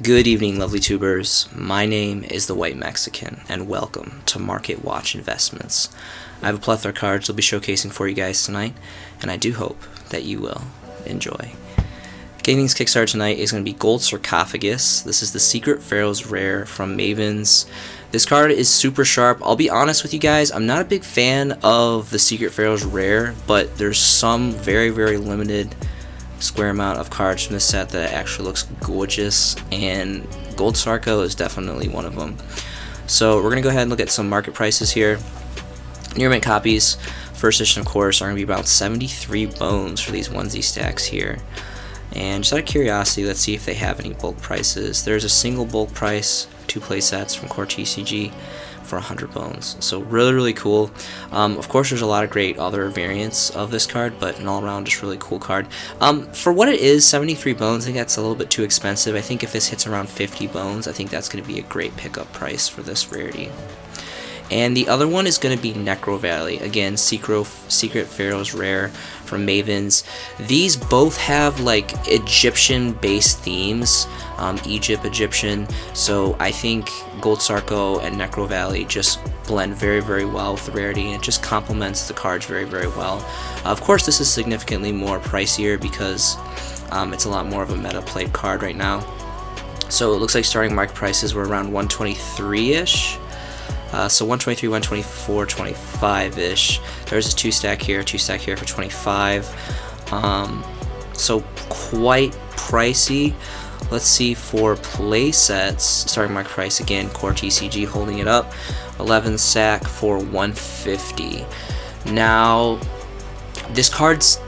Good evening, lovely tubers. My name is the White Mexican, and welcome to Market Watch Investments. I have a plethora of cards I'll be showcasing for you guys tonight, and I do hope that you will enjoy. Getting things kickstarted tonight is going to be Gold Sarcophagus. This is the Secret Pharaoh's rare from Mavens. This card is super sharp. I'll be honest with you guys, I'm not a big fan of the Secret Pharaoh's rare, but there's some very limited square amount of cards from this set that actually looks gorgeous, and Gold Sarco is definitely one of them. So we're going to go ahead and look at some market prices here. Near mint copies, first edition of course, are going to be about 73 bones for these onesie stacks here. And just out of curiosity, let's see if they have any bulk prices. There's a single bulk price, 2 play sets from Core TCG for 100 bones. So really cool. Of course, there's a lot of great other variants of this card, but an all-around just really cool card. For what it is, 73 bones, I think that's a little bit too expensive. I think if this hits around 50 bones, I think that's going to be a great pickup price for this rarity. And the other one is going to be Necro Valley. Again, Secret Pharaoh's rare from Mavens. These both have like Egyptian-based themes, Egyptian. So I think Gold Sarco and Necro Valley just blend very well with the rarity, and it just complements the cards very well. Of course, this is significantly more pricier because it's a lot more of a meta played card right now. So it looks like starting market prices were around 123-ish. So 123, 124, 25-ish. There's a 2-stack here, 2-stack here for 25. So quite pricey. Let's see for play sets. Starting market price again, Core TCG holding it up. 11 stack for 150. Now, this card's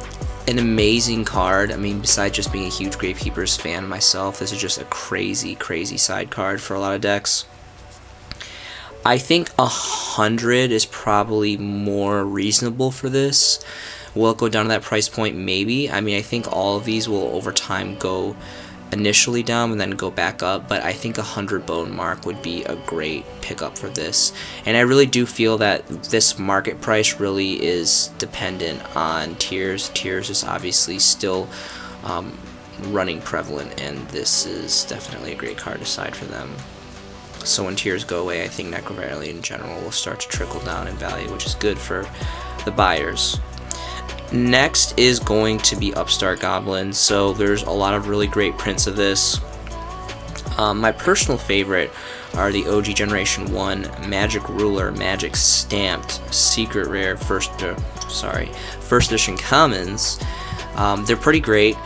an amazing card. I mean, besides just being a huge Gravekeepers fan myself, this is just a crazy side card for a lot of decks. I think 100 is probably more reasonable for this. Will it go down to that price point? Maybe. I mean, I think all of these will over time go initially down and then go back up, but I think 100 bone mark would be a great pickup for this. And I really do feel that this market price really is dependent on tiers. Tiers is obviously still running prevalent, and this is definitely a great card aside for them. So when tiers go away, I think Necro Valley in general will start to trickle down in value, which is good for the buyers. Next is going to be Upstart Goblin. So there's a lot of really great prints of this. My personal favorite are the OG Generation 1 Magic Ruler, Magic Stamped, Secret Rare, first edition commons. They're pretty great.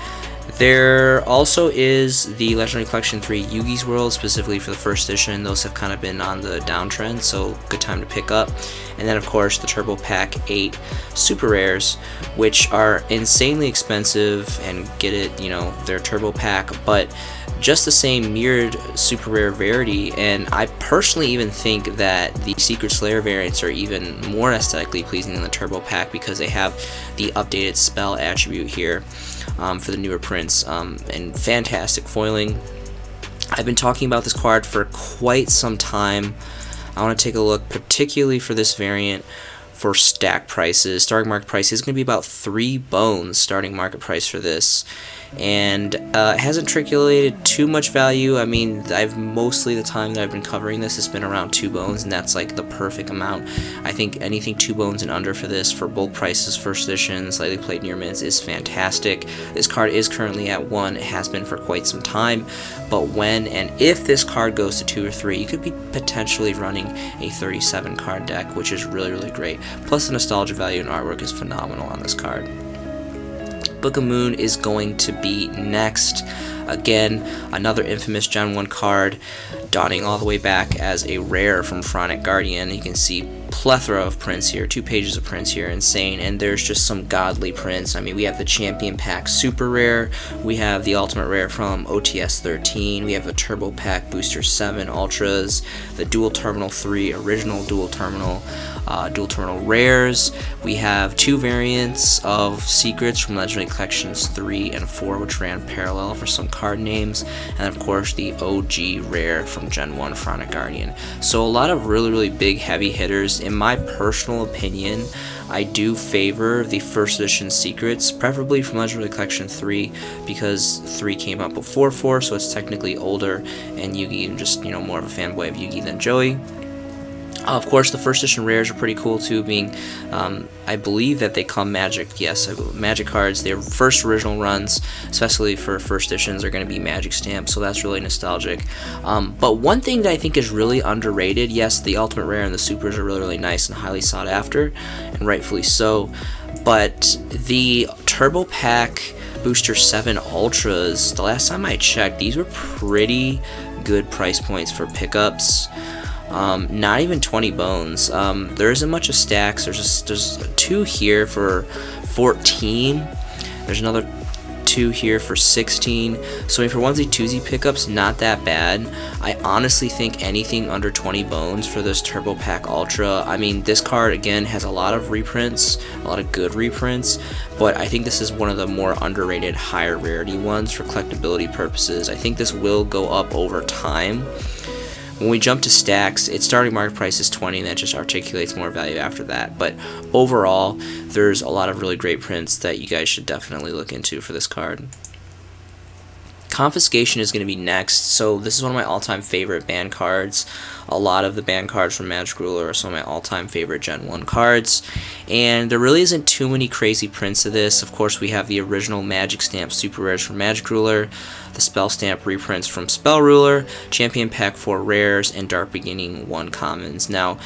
There also is the Legendary Collection 3 Yugi's World, specifically for the first edition. Those have kind of been on the downtrend, so good time to pick up. And then, of course, the Turbo Pack 8 Super Rares, which are insanely expensive, and get it, you know, they're Turbo Pack, but just the same mirrored super rare rarity. And I personally even think that the Secret Slayer variants are even more aesthetically pleasing than the Turbo Pack because they have the updated spell attribute here for the newer prints, and fantastic foiling. I've been talking about this card for quite some time. I want to take a look particularly for this variant for stack prices. Starting market price is going to be about 3 bones starting market price for this, and it hasn't trickulated too much value. I mean, mostly the time that I've been covering this, it's been around 2 bones, and that's like the perfect amount. I think anything 2 bones and under for this for bulk prices, first edition, slightly played near mints, is fantastic. This card is currently at 1. It has been for quite some time, but when and if this card goes to 2 or 3, you could be potentially running a 37 card deck, which is really great. Plus the nostalgia value and artwork is phenomenal on this card. Book of Moon is going to be next. Again, another infamous Gen 1 card, dawning all the way back as a rare from Pharaoh Guardian. You can see plethora of prints here, 2 pages of prints here, insane, and there's just some godly prints. I mean, we have the Champion Pack Super Rare, we have the Ultimate Rare from OTS 13, we have the Turbo Pack Booster 7 Ultras, the Dual Terminal 3 Original Dual Terminal Rares. We have 2 variants of Secrets from Legendary Collections 3 and 4, which ran parallel for some card names, and of course the OG Rare from Gen 1 Pharaoh Guardian. So a lot of really big heavy hitters. In my personal opinion, I do favor the first edition secrets, preferably from Legendary Collection 3, because 3 came out before 4, so it's technically older, and Yugi, I'm just, more of a fanboy of Yugi than Joey. Of course, the first edition rares are pretty cool too, being, I believe that they come magic, yes, magic cards. Their first original runs, especially for first editions, are going to be magic stamps, so that's really nostalgic. But one thing that I think is really underrated, yes, the ultimate rare and the supers are really nice and highly sought after, and rightfully so, but the Turbo Pack Booster 7 Ultras, the last time I checked, these were pretty good price points for pickups. Not even 20 bones. There isn't much of stacks. There's 2 here for 14. There's another 2 here for 16. So for onesie twosie pickups, not that bad. I honestly think anything under 20 bones for this Turbo Pack Ultra. I mean, this card again has a lot of reprints, a lot of good reprints, but I think this is one of the more underrated, higher rarity ones for collectability purposes. I think this will go up over time. When we jump to stacks, its starting market price is 20, and that just articulates more value after that. But overall, there's a lot of really great prints that you guys should definitely look into for this card. Confiscation is going to be next. So this is one of my all-time favorite ban cards. A lot of the ban cards from Magic Ruler are some of my all-time favorite Gen 1 cards. And there really isn't too many crazy prints of this. Of course, we have the original Magic Stamp Super Rares from Magic Ruler, the Spell Stamp reprints from Spell Ruler, Champion Pack 4 Rares, and Dark Beginning 1 Commons. Now,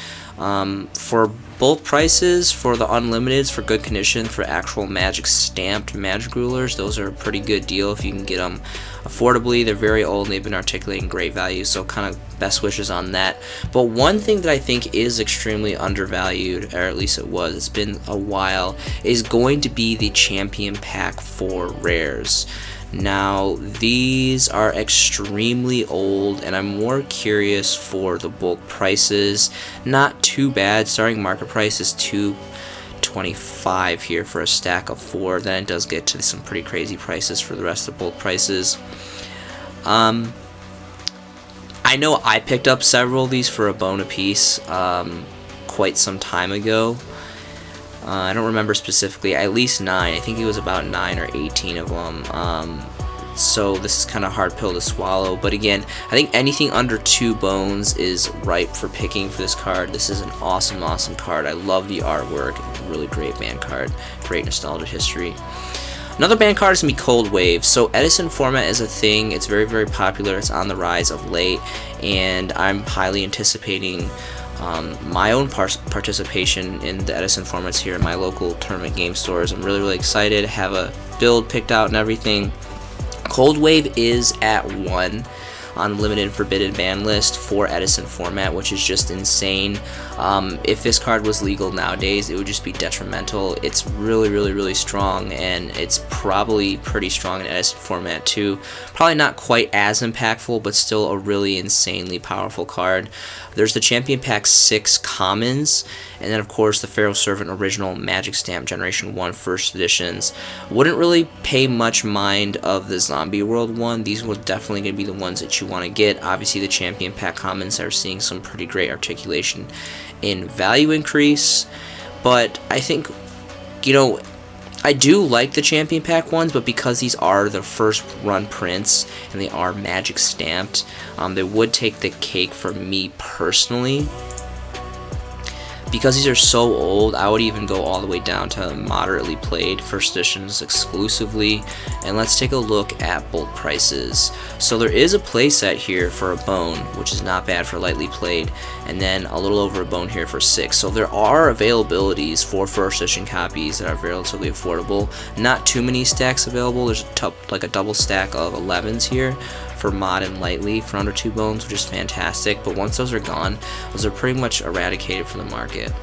for bulk prices, for the Unlimiteds, for good condition, for actual Magic Stamped Magic Rulers, those are a pretty good deal if you can get them affordably. They're very old and they've been articulating great value, so kind of best wishes on that. But one thing that I think is extremely undervalued, or at least it was, it's been a while, is going to be the Champion Pack 4 Rares. Now, these are extremely old, and I'm more curious for the bulk prices. Not too bad. Starting market price is $225 here for a stack of 4. Then it does get to some pretty crazy prices for the rest of the bulk prices. I know I picked up several of these for a bone a piece quite some time ago. I don't remember specifically, at least 9. I think it was about 9 or 18 of them. So this is kind of hard pill to swallow. But again, I think anything under 2 bones is ripe for picking for this card. This is an awesome card. I love the artwork. Really great band card. Great nostalgia history. Another band card is going to be Cold Wave. So Edison format is a thing. It's very popular. It's on the rise of late. And I'm highly anticipating my own participation in the Edison formats here in my local tournament game stores. I'm really excited. Have a build picked out and everything. Cold Wave is at 1 on limited forbidden ban list for Edison format, which is just insane. If this card was legal nowadays, it would just be detrimental. It's really strong, and it's probably pretty strong in Edison format too. Probably not quite as impactful, but still a really insanely powerful card. There's the Champion Pack 6 Commons, and then of course the Pharaoh Servant Original Magic Stamp Generation 1 First Editions. Wouldn't really pay much mind of the Zombie World one. These were definitely going to be the ones that you want to get. Obviously the Champion Pack Commons are seeing some pretty great articulation in value increase, but I think, I do like the Champion Pack ones, but because these are the first run prints and they are magic stamped, they would take the cake for me personally. Because these are so old, I would even go all the way down to moderately played first editions exclusively. And let's take a look at bulk prices. So there is a playset here for a bone, which is not bad for lightly played, and then a little over a bone here for 6. So there are availabilities for first edition copies that are relatively affordable. Not too many stacks available. There's like a double stack of 11s here for mod and lightly for under 2 bones, which is fantastic. But once those are gone, those are pretty much eradicated from the market.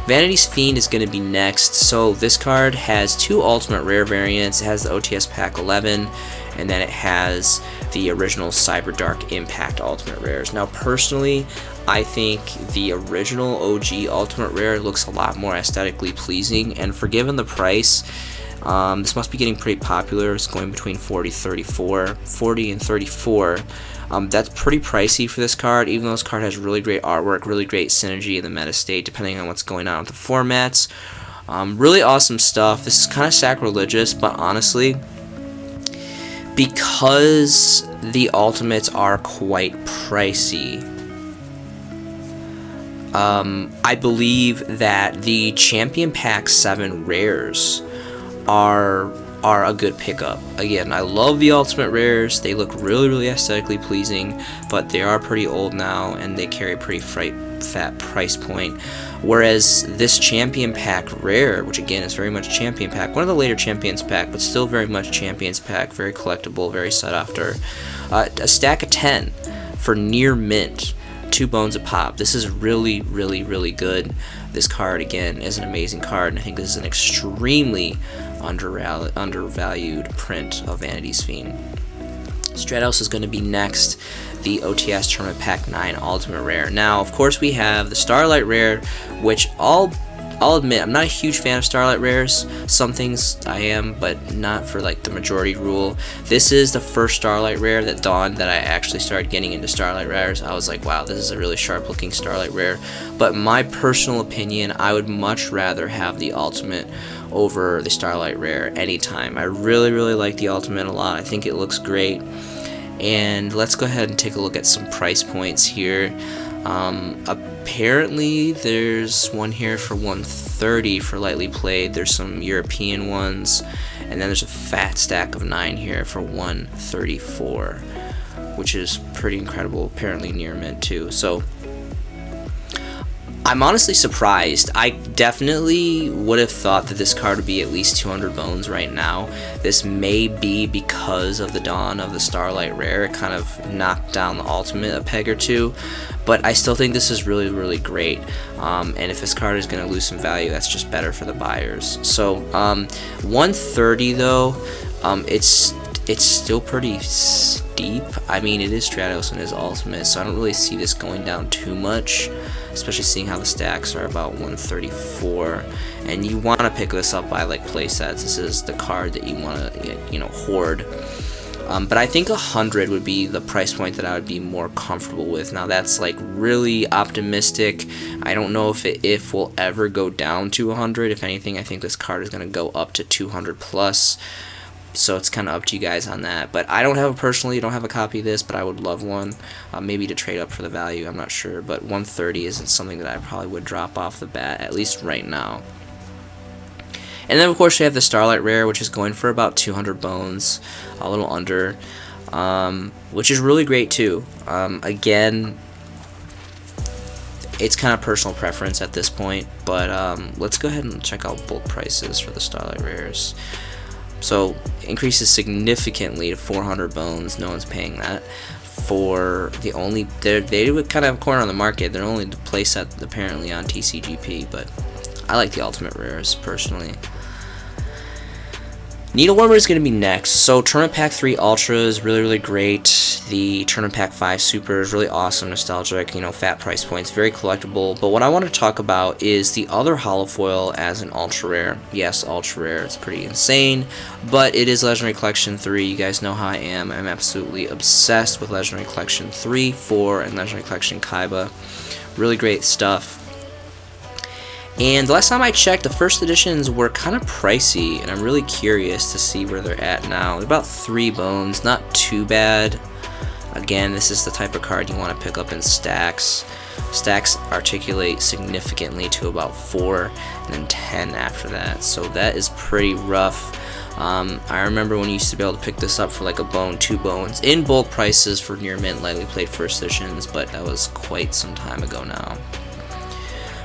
Vanitys Fiend is going to be next. So this card has 2 ultimate rare variants. It has the OTS Pack 11, and then it has the original Cyber Dark Impact ultimate rares. Now personally, I think the original OG ultimate rare looks a lot more aesthetically pleasing, and for given the price, This must be getting pretty popular. It's going between 40 and 34. That's pretty pricey for this card, even though this card has really great artwork, really great synergy in the meta state, depending on what's going on with the formats. Really awesome stuff. This is kind of sacrilegious, but honestly, because the ultimates are quite pricey, I believe that the Champion Pack 7 rares are a good pickup. Again, I love the ultimate rares. They look really aesthetically pleasing, but they are pretty old now and they carry a pretty fat price point. Whereas this Champion Pack rare, which again is very much Champion Pack, one of the later Champions Pack, but still very much Champions Pack, very collectible, very sought after. A stack of 10 for near mint, 2 bones a pop. This is really good. This card again is an amazing card, and I think this is an extremely undervalued print of Vanitys Fiend. Stratos is going to be next, the OTS Tournament Pack 9 Ultimate Rare. Now, of course, we have the Starlight Rare, which I'll admit, I'm not a huge fan of Starlight Rares. Some things I am, but not for like the majority rule. This is the first Starlight Rare that dawned that I actually started getting into Starlight Rares. I was like, wow, this is a really sharp looking Starlight Rare. But my personal opinion, I would much rather have the Ultimate over the Starlight Rare anytime. I really like the Ultimate a lot. I think it looks great. And let's go ahead and take a look at some price points here. Apparently there's one here for 130 for lightly played. There's some European ones, and then there's a fat stack of 9 here for 134, which is pretty incredible. Apparently near mint too. So I'm honestly surprised. I definitely would have thought that this card would be at least 200 bones right now. This may be because of the dawn of the Starlight Rare. It kind of knocked down the Ultimate a peg or two, but I still think this is really great. And if this card is going to lose some value, that's just better for the buyers. So 130 though, it's still pretty steep. I mean, it is Stratos and his Ultimate, so I don't really see this going down too much, especially seeing how the stacks are about 134. And you want to pick this up by like playsets. This is the card that you want to hoard. But I think 100 would be the price point that I would be more comfortable with. Now that's like really optimistic. I don't know if it will ever go down to 100. If anything, I think this card is going to go up to 200 plus. So it's kind of up to you guys on that. But I don't have a copy of this, but I would love one, maybe to trade up for the value. I'm not sure, but 130 isn't something that I probably would drop off the bat, at least right now. And then of course we have the Starlight Rare, which is going for about 200 bones, a little under, which is really great too. Again, it's kind of personal preference at this point, but let's go ahead and check out bulk prices for the Starlight Rares. So increases significantly to 400 bones. No one's paying that for the only they would kind of have a corner on the market. They're only the playset apparently on TCGP, but I like the Ultimate Rares personally. Needle Warmer is going to be next. So Tournament Pack 3 Ultra is really great. The Tournament Pack 5 Super is really awesome, nostalgic, fat price points, very collectible. But what I want to talk about is the other holofoil as an Ultra Rare. Yes, Ultra Rare, it's pretty insane, but it is Legendary Collection 3. You guys know how I am. I'm absolutely obsessed with Legendary Collection 3, 4, and Legendary Collection Kaiba. Really great stuff. And the last time I checked, the first editions were kind of pricey, and I'm really curious to see where they're at now. They're about 3 bones, not too bad. Again, this is the type of card you want to pick up in stacks. Stacks articulate significantly to about 4, and then 10 after that. So that is pretty rough. I remember when you used to be able to pick this up for like a bone, 2 bones, in bulk prices for near mint lightly played first editions, but that was quite some time ago now.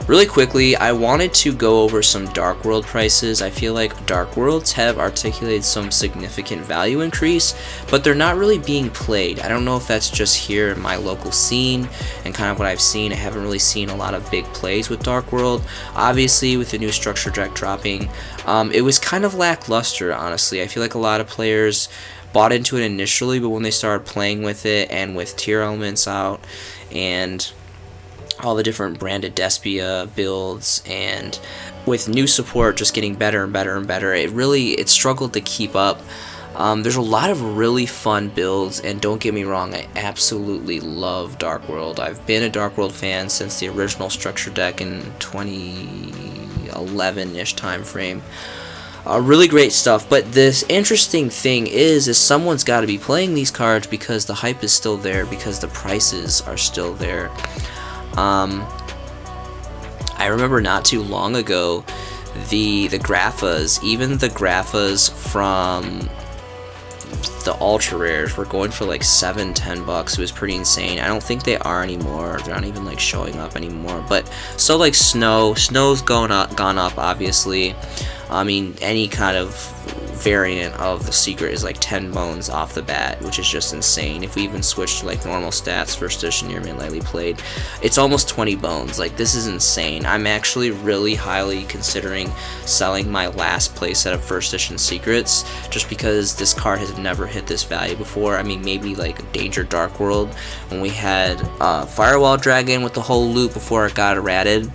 Really quickly, I wanted to go over some Dark World prices. I feel like Dark Worlds have articulated some significant value increase, but they're not really being played. I don't know if that's just here in my local scene and kind of what I've seen. I haven't really seen a lot of big plays with Dark World. Obviously, with the new structure deck dropping, it was kind of lackluster, honestly. I feel like a lot of players bought into it initially, but when they started playing with it and with tier elements out and all the different branded Despia builds and with new support just getting better and better and better, it struggled to keep up. There's a lot of really fun builds, and don't get me wrong, I absolutely love Dark World. I've been a Dark World fan since the original structure deck in 2011-ish time frame. Really great stuff, but this interesting thing is someone's got to be playing these cards because the hype is still there, because the prices are still there. I remember not too long ago, the Graphas, even the Graphas from the ultra rares were going for like $7-10 bucks. It was pretty insane. I don't think they are anymore. They're not even like showing up anymore. But so like Snow's gone up obviously. I mean, any kind of variant of the secret is like 10 bones off the bat, which is just insane. If we even switch to like normal stats, first edition near mid lightly played, it's almost 20 bones. Like, this is insane. I'm actually really highly considering selling my last playset of first edition secrets, just because this card has never hit this value before. I mean, maybe like Danger Dark World when we had Firewall Dragon with the whole loop before it got errated.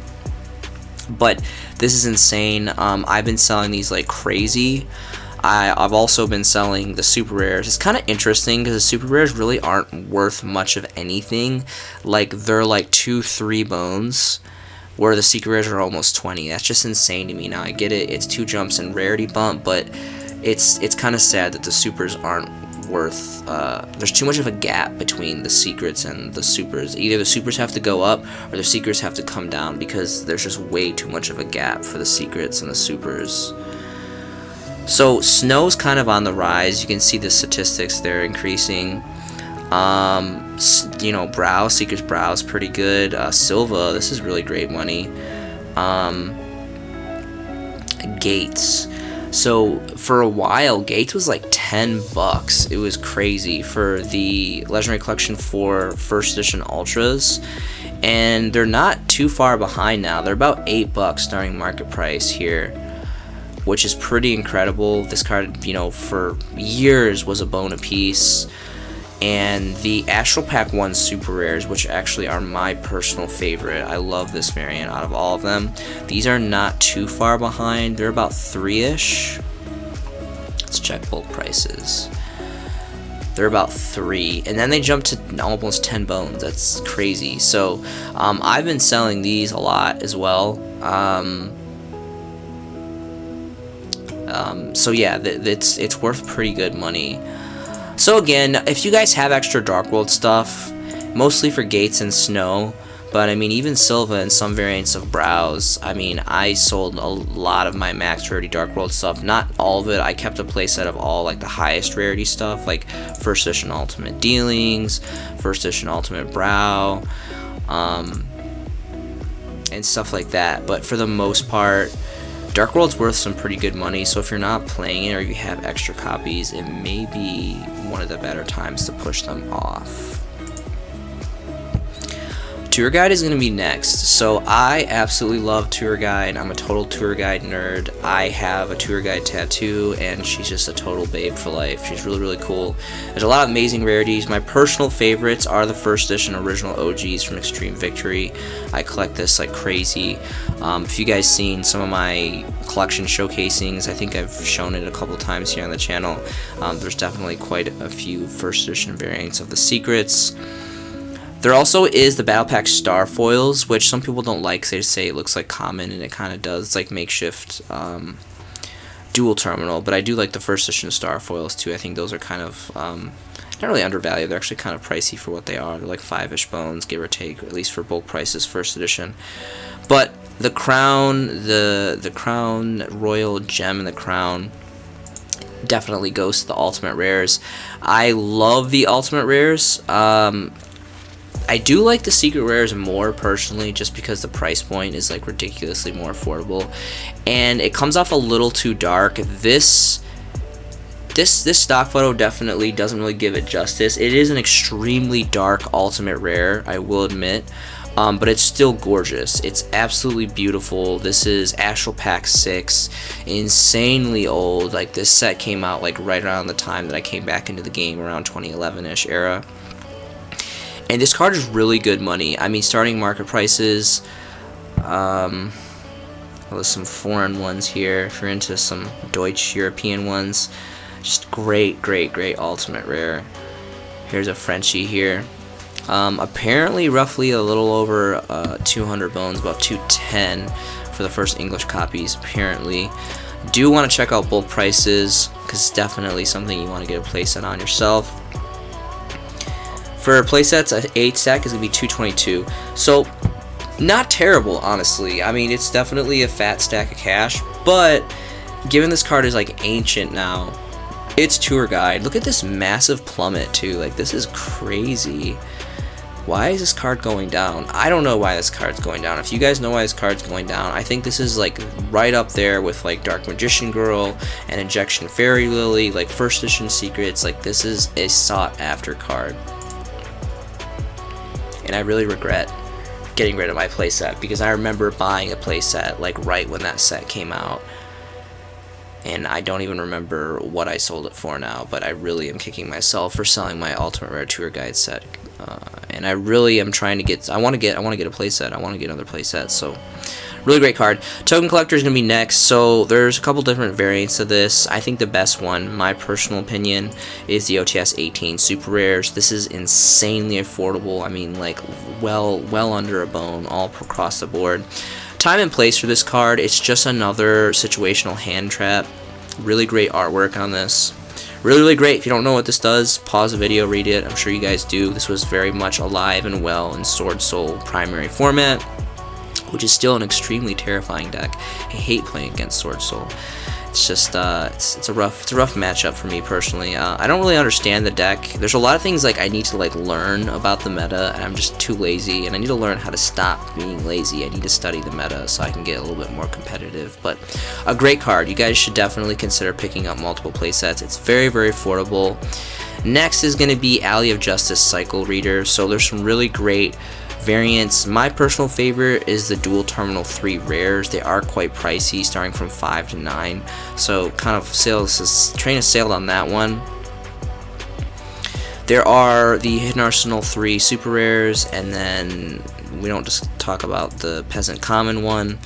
But this is insane. I've been selling these like crazy. I've also been selling the super rares. It's kind of interesting because the super rares really aren't worth much of anything. Like, they're like 2-3 bones, where the secret rares are almost 20. That's just insane to me. Now, I get it, it's 2 jumps and rarity bump, but it's kind of sad that the supers aren't worth, there's too much of a gap between the secrets and the supers. Either the supers have to go up or the secrets have to come down, because there's just way too much of a gap for the secrets and the supers. So Snow's kind of on the rise. You can see the statistics there increasing. You know, Brow, Seeker's Brow is pretty good. Silva, this is really great money. Gates. So for a while, Gates was like 10 bucks. It was crazy for the Legendary Collection 4 First Edition Ultras. And they're not too far behind now. They're about 8 bucks starting market price here, which is pretty incredible. This card, you know, for years was a bone a piece. And the Astral Pack 1 Super Rares, which actually are my personal favorite. I love this variant out of all of them. These are not too far behind. They're about 3-ish. Let's check bulk prices. They're about 3, and then they jump to almost 10 bones. That's crazy. So I've been selling these a lot as well. So yeah, it's worth pretty good money. So again, if you guys have extra Dark World stuff, mostly for Gates and Snow, but I mean, even Silva and some variants of Brows, I mean, I sold a lot of my max rarity Dark World stuff. Not all of it. I kept a playset of all like the highest rarity stuff, like First Edition Ultimate Dealings, First Edition Ultimate Brow, and stuff like that. But for the most part, Dark World's worth some pretty good money, so if you're not playing it or you have extra copies, it may be one of the better times to push them off. Tour Guide is going to be next. So I absolutely love Tour Guide. I'm a total Tour Guide nerd. I have a Tour Guide tattoo, and she's just a total babe for life. She's really, really cool. There's a lot of amazing rarities. My personal favorites are the first edition original OGs from Extreme Victory. I collect this like crazy. If you guys seen some of my collection showcasings, I think I've shown it a couple times here on the channel. There's definitely quite a few first edition variants of the secrets. There also is the Battle Pack Star Foils, which some people don't like. They just say it looks like common, and it kind of does. It's like makeshift dual terminal, but I do like the first edition Star Foils too. I think those are kind of not really undervalued. They're actually kind of pricey for what they are. They're like 5-ish bones, give or take, at least for bulk prices, first edition. But the Crown, the Crown Royal Gem and the Crown definitely goes to the Ultimate Rares. I love the Ultimate Rares. I do like the secret rares more personally, just because the price point is like ridiculously more affordable, and it comes off a little too dark. This stock photo definitely doesn't really give it justice. It is an extremely dark ultimate rare, I will admit, but it's still gorgeous. It's absolutely beautiful. This is Astral Pack 6, insanely old. Like, this set came out like right around the time that I came back into the game, around 2011-ish era. And this card is really good money. I mean, starting market prices, There's some foreign ones here if you're into some Deutsch European ones. Just great ultimate rare. Here's a Frenchie here. Apparently roughly a little over 200 bones, about 210 for the first English copies apparently. Do want to check out bulk prices because it's definitely something you want to get a playset on yourself. For playsets, an 8 stack is going to be 222. So not terrible, honestly. I mean, it's definitely a fat stack of cash, but given this card is like ancient now, it's tour guide. Look at this massive plummet too. Like, this is crazy. Why is this card going down? I don't know why this card's going down. If you guys know why this card's going down, I think this is like right up there with like Dark Magician Girl and Injection Fairy Lily, like first edition secrets. Like, this is a sought after card. And I really regret getting rid of my playset because I remember buying a playset like right when that set came out. And I don't even remember what I sold it for now, but I really am kicking myself for selling my Ultimate Rare Tour Guide set. And I really am trying to get. I want to get a playset. I want to get another playset. So, really great card. Token Collector is gonna be next. So there's a couple different variants of this. I think the best one, my personal opinion, is the OTS 18 Super Rares. This is insanely affordable. I mean, like well under a bone, all across the board. Time and place for this card, it's just another situational hand trap. Really great artwork on this. Really great. If you don't know what this does, pause the video, read it. I'm sure you guys do. This was very much alive and well in Sword Soul primary format, which is still an extremely terrifying deck. I hate playing against Sword Soul. It's just it's a rough matchup for me personally. I don't really understand the deck. There's a lot of things like I need to like learn about the meta, and I'm just too lazy. And I need to learn how to stop being lazy. I need to study the meta so I can get a little bit more competitive. But a great card. You guys should definitely consider picking up multiple playsets. It's very affordable. Next is going to be Alley of Justice Cycle Reader. So there's some really great variants. My personal favorite is the Dual Terminal 3 rares. They are quite pricey, starting from 5 to 9. So kind of train has sailed on that one. There are the Hidden Arsenal 3 super rares, and then we don't just talk about the Peasant Common one.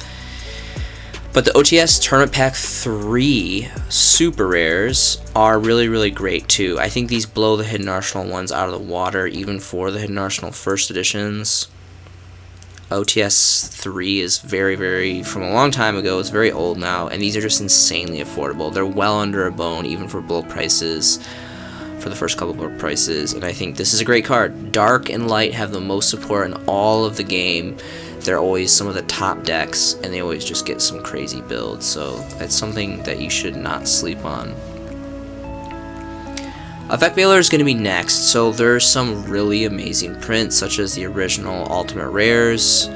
But the OTS Tournament Pack 3 super rares are really great too. I think these blow the Hidden Arsenal ones out of the water, even for the Hidden Arsenal first editions. OTS 3 is very, from a long time ago, it's very old now, and these are just insanely affordable. They're well under a bone, even for bulk prices, for the first couple of bulk prices, and I think this is a great card. Dark and Light have the most support in all of the game. They're always some of the top decks, and they always just get some crazy builds, so that's something that you should not sleep on. Effect Veiler is going to be next, so there's some really amazing prints, such as the original Ultimate Rares.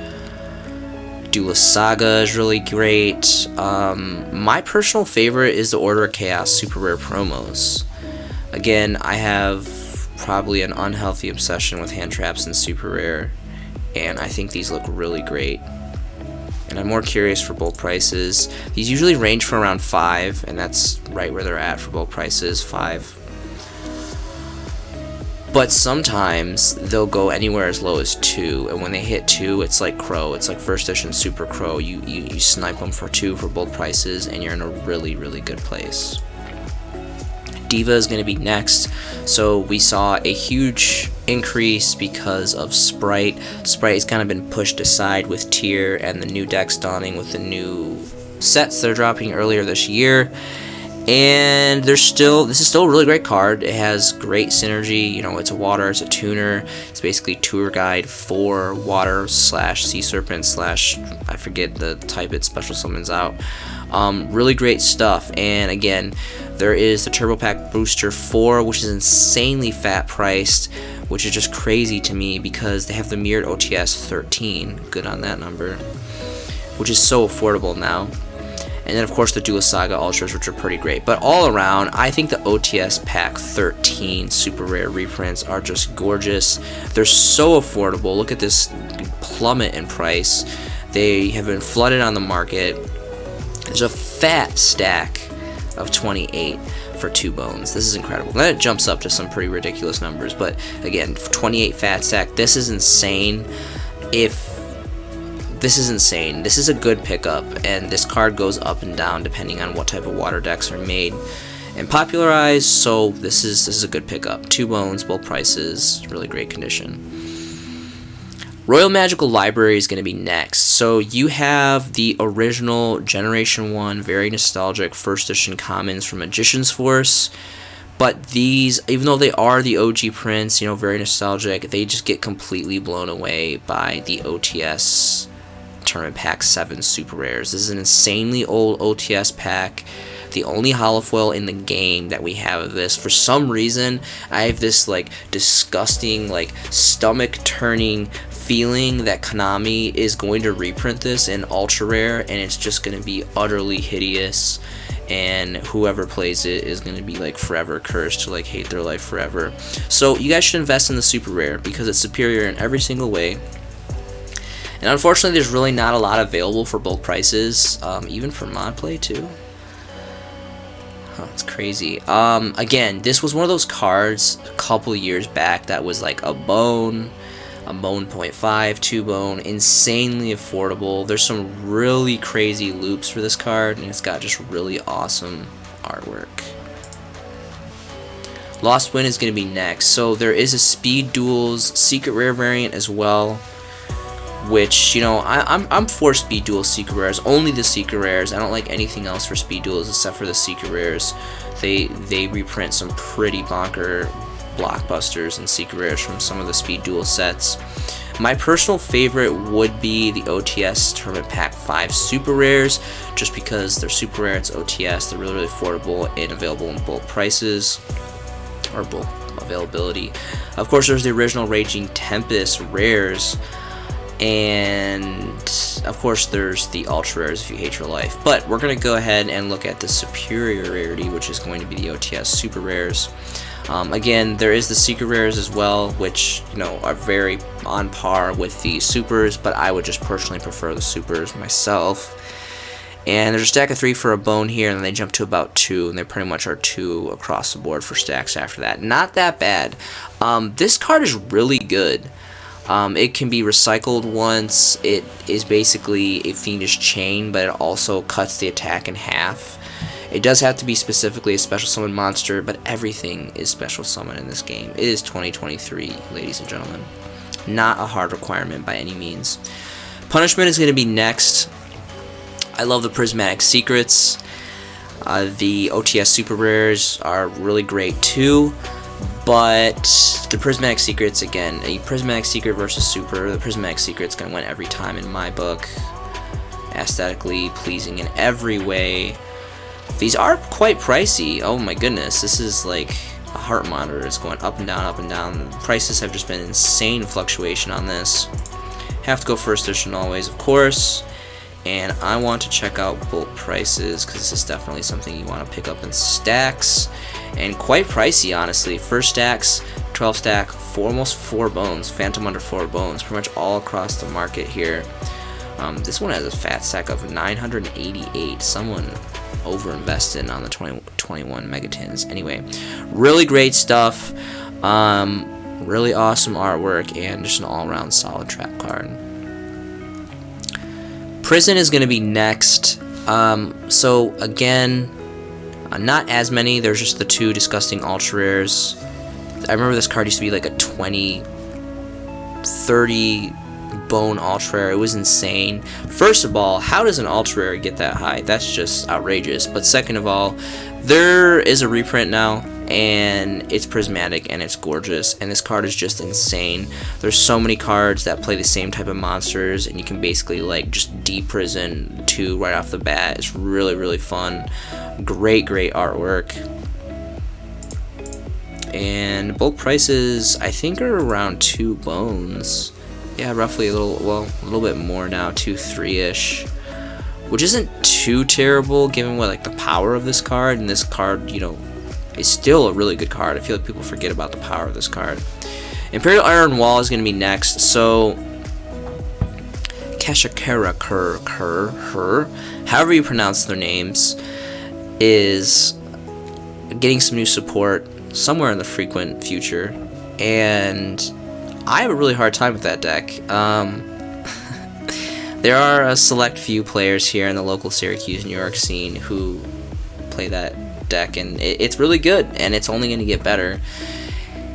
Duelist Saga is really great. My personal favorite is the Order of Chaos Super Rare promos. Again, I have probably an unhealthy obsession with hand traps and Super Rare, and I think these look really great. And I'm more curious for bulk prices. These usually range for around 5, and that's right where they're at for bulk prices, 5. But sometimes they'll go anywhere as low as 2, and when they hit 2, it's like Crow. It's like first edition Super Crow. You snipe them for 2 for bulk prices, and you're in a really good place. Diva is going to be next. So we saw a huge increase because of Sprite. Sprite has kind of been pushed aside with Tier and the new decks dawning with the new sets that are dropping earlier this year. And this is still a really great card. It has great synergy. You know, it's a water, it's a tuner. It's basically tour guide for water / sea serpent / I forget the type it special summons out. Really great stuff. And again, there is the Turbo Pack Booster 4, which is insanely fat priced, which is just crazy to me because they have the mirrored OTS 13. Good on that number, which is so affordable now. And then, of course, the Duelist Saga Ultras, which are pretty great. But all around, I think the OTS Pack 13 Super Rare reprints are just gorgeous. They're so affordable. Look at this plummet in price. They have been flooded on the market. There's a fat stack of 28 for 2 bones. This is incredible. Then it jumps up to some pretty ridiculous numbers. But, again, 28 fat stack. This is insane. If this is insane. This is a good pickup, and this card goes up and down depending on what type of water decks are made and popularized, so this is a good pickup. 2 bones, both prices, really great condition. Royal Magical Library is going to be next. So you have the original Generation 1, very nostalgic first edition commons from Magician's Force. But these, even though they are the OG prints, you know, very nostalgic, they just get completely blown away by the OTS Tournament Pack 7 Super Rares. This is an insanely old OTS pack. The only holofoil in the game that we have of this. For some reason, I have this like disgusting, like stomach turning feeling that Konami is going to reprint this in ultra rare, and it's just going to be utterly hideous, and whoever plays it is going to be like forever cursed to like hate their life forever. So you guys should invest in the super rare because it's superior in every single way. And unfortunately, there's really not a lot available for bulk prices, even for mod play too. It's crazy. Again, this was one of those cards a couple years back that was like a bone 0.5, 2 bone, insanely affordable. There's some really crazy loops for this card, and it's got just really awesome artwork. Lost Wind is going to be next. So there is a Speed Duels secret rare variant as well, which, you know, I'm for Speed Duels secret rares, only the secret rares. I don't like anything else for Speed Duels except for the secret rares. They reprint some pretty bonker blockbusters and secret rares from some of the Speed Duel sets. My personal favorite would be the OTS Tournament Pack 5 Super Rares, just because they're super rare, it's OTS, they're really affordable and available in bulk prices, or bulk availability. Of course, there's the original Raging Tempest rares, and of course there's the ultra rares if you hate your life. But we're going to go ahead and look at the superior rarity, which is going to be the OTS Super Rares. Again, there is the secret rares as well, which, you know, are very on par with the supers, but I would just personally prefer the supers myself. And there's a stack of 3 for a bone here, and then they jump to about 2, and they pretty much are 2 across the board for stacks after that. Not that bad. This card is really good. It can be recycled once. It is basically a fiendish chain, but it also cuts the attack in half. It does have to be specifically a special summon monster, but everything is special summon in this game. It is 2023, ladies and gentlemen. Not a hard requirement by any means. Punishment is going to be next. I love the Prismatic Secrets. The OTS Super Rares are really great too, but the Prismatic Secrets, again, a Prismatic Secret versus Super, the Prismatic Secret's going to win every time in my book. Aesthetically pleasing in every way. These are quite pricey. Oh my goodness, this is like a heart monitor. It's going up and down, up and down. The prices have just been insane fluctuation on this. Have to go first edition always, of course. And I want to check out bulk prices because this is definitely something you want to pick up in stacks. And quite pricey, honestly. First stacks, 12 stack, almost 4 bones. Phantom under 4 bones. Pretty much all across the market here. This one has a fat stack of 988. Someone overinvested on the 2021 Megatins. Anyway, really great stuff. Really awesome artwork and just an all-around solid trap card. Prison is going to be next. So again, not as many. There's just the 2 disgusting ultra rares. I remember this card used to be like a 20, 30 bone ultra rare. It was insane. First of all, how does an ultra rare get that high? That's just outrageous. But second of all, there is a reprint now, and it's prismatic and it's gorgeous, and this card is just insane. There's so many cards that play the same type of monsters, and you can basically like just de-prison 2 right off the bat. It's really, really fun. Great artwork. And bulk prices I think are around 2 bones. Yeah, roughly a little bit more now, 2-3-ish, which isn't too terrible given what like the power of this card. And this card, you know, is still a really good card. I feel like people forget about the power of this card. Imperial Iron Wall is going to be next. So Kashakara however you pronounce their names, is getting some new support somewhere in the frequent future, and I have a really hard time with that deck. There are a select few players here in the local Syracuse, New York scene who play that deck, and it's really good, and it's only going to get better,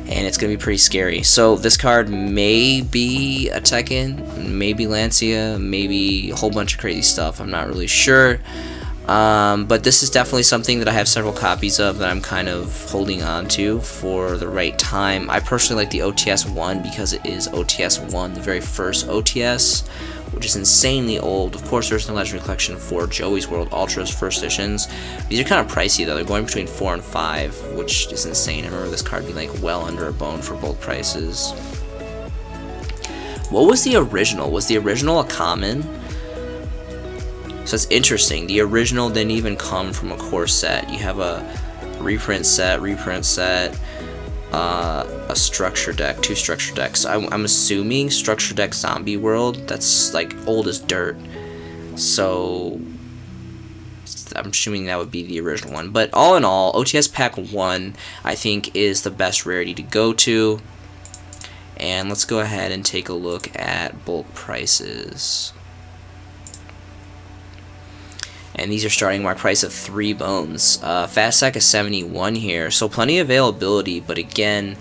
and it's going to be pretty scary. So this card may be a Tekken, maybe Lancia, maybe a whole bunch of crazy stuff. I'm not really sure. But this is definitely something that I have several copies of that I'm kind of holding on to for the right time. I personally like the OTS 1 because it is OTS 1, the very first OTS, which is insanely old. Of course, there's an Legendary Collection for Joey's World Ultras first editions. These are kind of pricey though. They're going between 4 and 5, which is insane. I remember this card being like well under a bone for both prices. What was the original? Was the original a common? So it's interesting. The original didn't even come from a core set. You have a reprint set, a structure deck, 2 structure decks. I'm assuming structure deck Zombie World. That's like old as dirt. So I'm assuming that would be the original one. But all in all, OTS Pack 1 I think is the best rarity to go to. And let's go ahead and take a look at bulk prices. And these are starting my price of 3 bones. Fast Sack is 71 here, so plenty of availability, but again,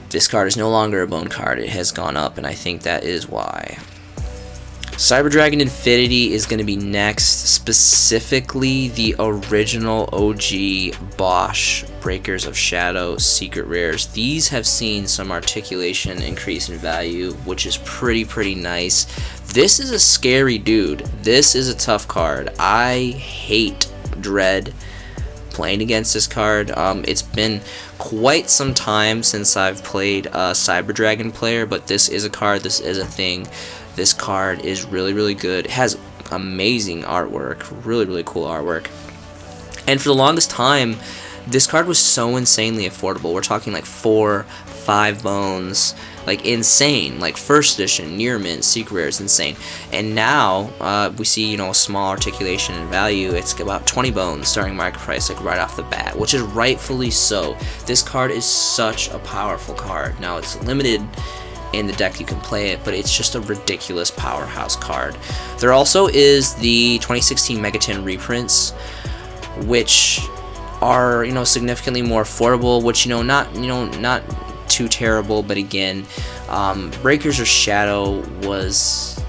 this card is no longer a bone card. It has gone up, and I think that is why. Cyber Dragon Infinity is going to be next, specifically the original OG Bosch Breakers of Shadow Secret Rares. These have seen some articulation increase in value, which is pretty nice. This is a scary dude. This is a tough card. I dread playing against this card. It's been quite some time since I've played a Cyber Dragon player, but this is a card, this is a thing. This card is really good. It has amazing artwork, really cool artwork. And for the longest time, this card was so insanely affordable. We're talking like 4, 5 bones, like insane. Like first edition, near mint, secret rares, insane. And now we see, you know, a small articulation in value. It's about 20 bones starting market price, like right off the bat, which is rightfully so. This card is such a powerful card. Now it's limited in the deck you can play it, but it's just a ridiculous powerhouse card. There also is the 2016 Megaton reprints, which are, you know, significantly more affordable, which, not too terrible, but again, Breakers of Shadow was,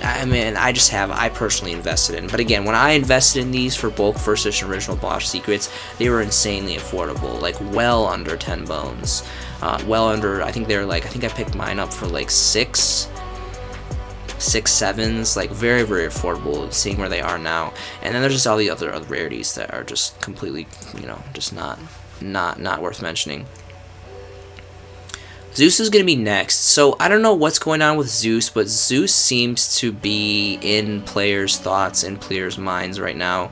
I personally invested in. But again, when I invested in these for bulk first edition original Bosch secrets, they were insanely affordable, like well under 10 bones. Well under, I think I picked mine up for like 6, 7s, like very affordable, seeing where they are now. And then there's just all the other rarities that are just completely, just not worth mentioning. Zeus is going to be next. So I don't know what's going on with Zeus, but Zeus seems to be in players' thoughts and players' minds right now.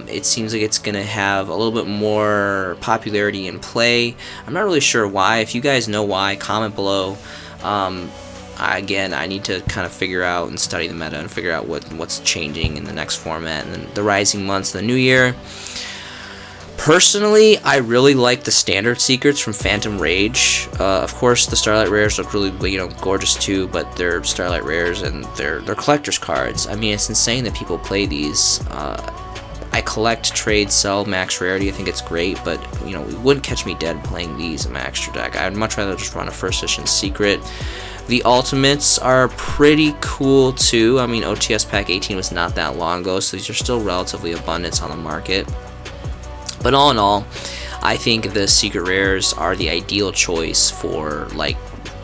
It seems like it's going to have a little bit more popularity in play. I'm not really sure why. If you guys know why, comment below. Again, I need to kind of figure out and study the meta and figure out what's changing in the next format and then the rising months of the new year. Personally, I really like the standard secrets from Phantom Rage. Of course, the Starlight Rares look really, gorgeous too, but they're Starlight Rares and they're collector's cards. I mean, it's insane that people play these. I collect, trade, sell, max rarity. I think it's great, but, it wouldn't catch me dead playing these in my extra deck. I'd much rather just run a first edition secret. The ultimates are pretty cool too. I mean, OTS Pack 18 was not that long ago, so these are still relatively abundant on the market. But all in all, I think the secret rares are the ideal choice for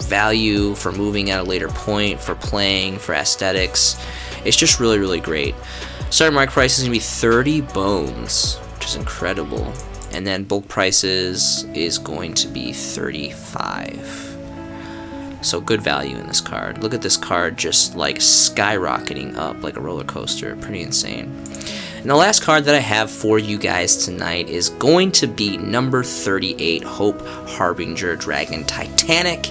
value, for moving at a later point, for playing, for aesthetics. It's just really great. Starting market price is going to be 30 bones, which is incredible. And then bulk prices is going to be 35. So good value in this card. Look at this card just skyrocketing up like a roller coaster. Pretty insane. And the last card that I have for you guys tonight is going to be number 38, Hope Harbinger Dragon Titanic.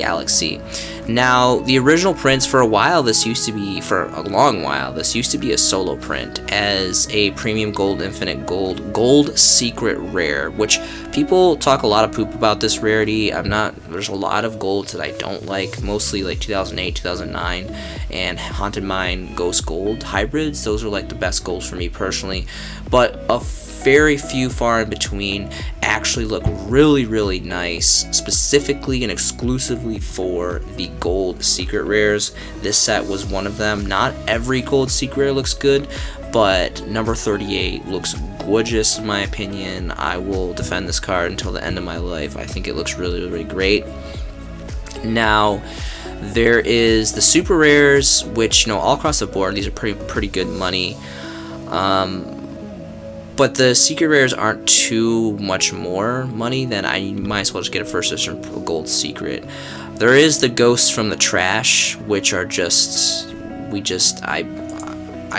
galaxy. Now, the original prints, for a while, this used to be, for a long while, this used to be a solo print as a premium gold, infinite gold secret rare, which people talk a lot of poop about this rarity. There's a lot of golds that I don't like, mostly like 2008, 2009, and Haunted Mine Ghost Gold hybrids. Those are like the best golds for me personally, but a very few far in between actually look really, really nice, specifically and exclusively for the gold secret rares. This set was one of them. Not every gold secret rare looks good, but number 38 looks gorgeous in my opinion. I will defend this card until the end of my life. I think it looks really, really great. Now, there is the super rares, which, you know, all across the board, these are pretty good money. But the secret rares aren't too much more money, then I might as well just get a first edition gold secret. There is the ghosts from the trash, which are just, I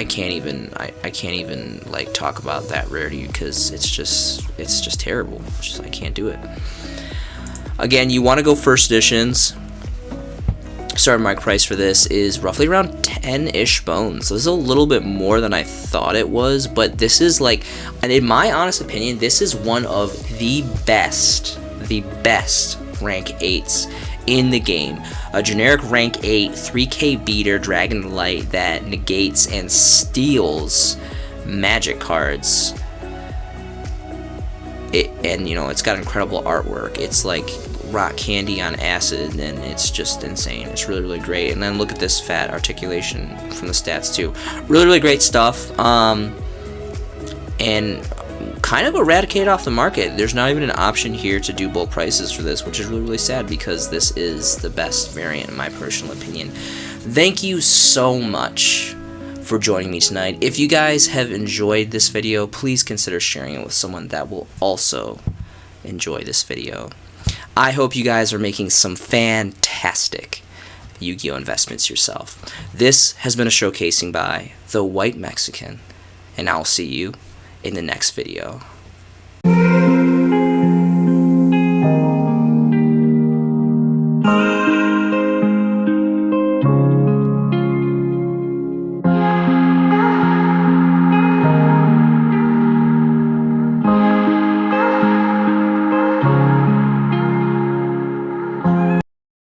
can't even like talk about that rarity because it's just terrible. I can't do it. Again, you want to go first editions. Starting market price for this is roughly around 10-ish bones. So this is a little bit more than I thought it was, but this is like, and in my honest opinion, this is one of the best rank 8s in the game. A generic rank 8 3k beater Dragon Light that negates and steals magic cards. And you know, it's got incredible artwork. It's like rock candy on acid, and it's just insane. It's really, really great. And then look at this fat articulation from the stats too. Really, really great stuff. And kind of eradicated off the market. There's not even an option here to do bulk prices for this, which is really, really sad because this is the best variant in my personal opinion. Thank you so much for joining me tonight. If you guys have enjoyed this video, please consider sharing it with someone that will also enjoy this video. I hope you guys are making some fantastic Yu-Gi-Oh! Investments yourself. This has been a showcasing by the White Mexican, and I'll see you in the next video.